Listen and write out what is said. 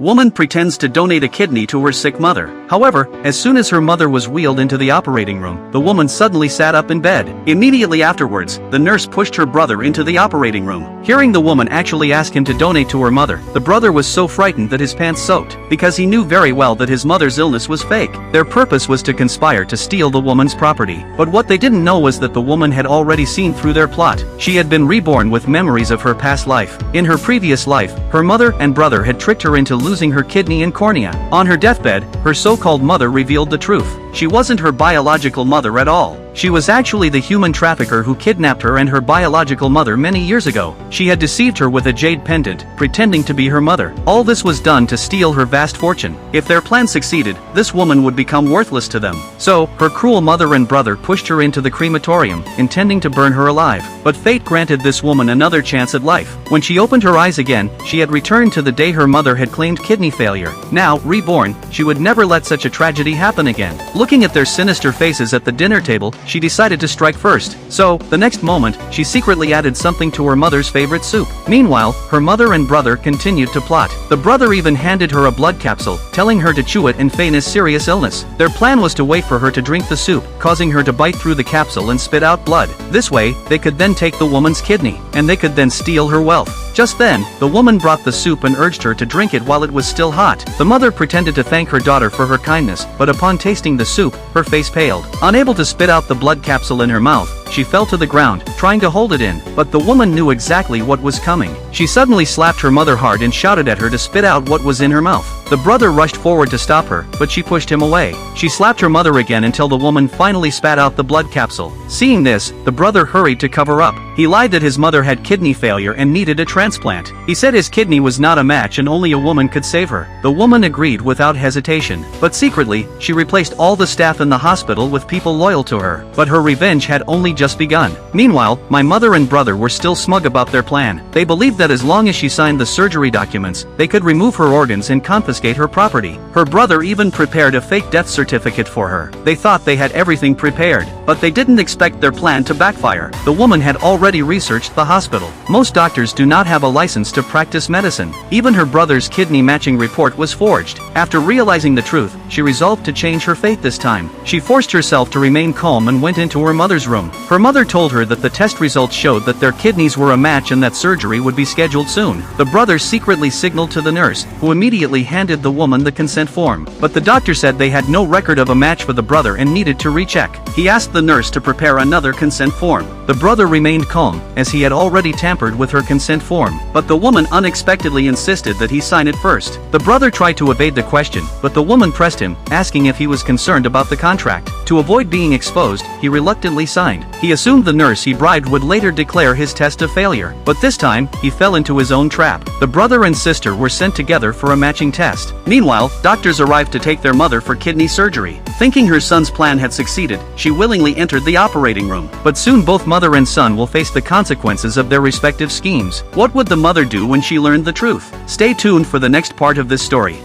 Woman pretends to donate a kidney to her sick mother. However, as soon as her mother was wheeled into the operating room, the woman suddenly sat up in bed. Immediately afterwards, the nurse pushed her brother into the operating room. Hearing the woman actually ask him to donate to her mother, the brother was so frightened that his pants soaked, because he knew very well that his mother's illness was fake. Their purpose was to conspire to steal the woman's property. But what they didn't know was that the woman had already seen through their plot. She had been reborn with memories of her past life. In her previous life, her mother and brother had tricked her into losing her kidney and cornea. On her deathbed, her so-called mother revealed the truth. She wasn't her biological mother at all. She was actually the human trafficker who kidnapped her and her biological mother many years ago. She had deceived her with a jade pendant, pretending to be her mother. All this was done to steal her vast fortune. If their plan succeeded, this woman would become worthless to them. So, her cruel mother and brother pushed her into the crematorium, intending to burn her alive. But fate granted this woman another chance at life. When she opened her eyes again, she had returned to the day her mother had claimed kidney failure. Now, reborn, she would never let such a tragedy happen again. Looking at their sinister faces at the dinner table, she decided to strike first. So, the next moment, she secretly added something to her mother's favorite soup. Meanwhile, her mother and brother continued to plot. The brother even handed her a blood capsule, telling her to chew it and feign a serious illness. Their plan was to wait for her to drink the soup, causing her to bite through the capsule and spit out blood. This way, they could then take the woman's kidney, and they could then steal her wealth. Just then, the woman brought the soup and urged her to drink it while it was still hot. The mother pretended to thank her daughter for her kindness, but upon tasting the soup, her face paled. Unable to spit out the blood capsule in her mouth, she fell to the ground, trying to hold it in, but the woman knew exactly what was coming. She suddenly slapped her mother hard and shouted at her to spit out what was in her mouth. The brother rushed forward to stop her, but she pushed him away. She slapped her mother again until the woman finally spat out the blood capsule. Seeing this, the brother hurried to cover up. He lied that his mother had kidney failure and needed a transplant. He said his kidney was not a match and only a woman could save her. The woman agreed without hesitation, but secretly, she replaced all the staff in the hospital with people loyal to her. But her revenge had only just begun. Meanwhile, my mother and brother were still smug about their plan. They believed that as long as she signed the surgery documents, they could remove her organs and confiscate her property. Her brother even prepared a fake death certificate for her. They thought they had everything prepared, but they didn't expect their plan to backfire. The woman had already researched the hospital. Most doctors do not have a license to practice medicine. Even her brother's kidney matching report was forged. After realizing the truth, she resolved to change her fate this time. She forced herself to remain calm and went into her mother's room. Her mother told her that the test results showed that their kidneys were a match and that surgery would be scheduled soon. The brother secretly signaled to the nurse, who immediately handed the woman the consent form. But the doctor said they had no record of a match for the brother and needed to recheck. He asked the nurse to prepare another consent form. The brother remained calm, as he had already tampered with her consent form, but the woman unexpectedly insisted that he sign it first. The brother tried to evade the question, but the woman pressed him, asking if he was concerned about the contract. To avoid being exposed, he reluctantly signed. He assumed the nurse he bribed would later declare his test a failure, but this time, he fell into his own trap. The brother and sister were sent together for a matching test. Meanwhile, doctors arrived to take their mother for kidney surgery. Thinking her son's plan had succeeded, she willingly entered the operating room. But soon both mother and son will face the consequences of their respective schemes. What would the mother do when she learned the truth? Stay tuned for the next part of this story.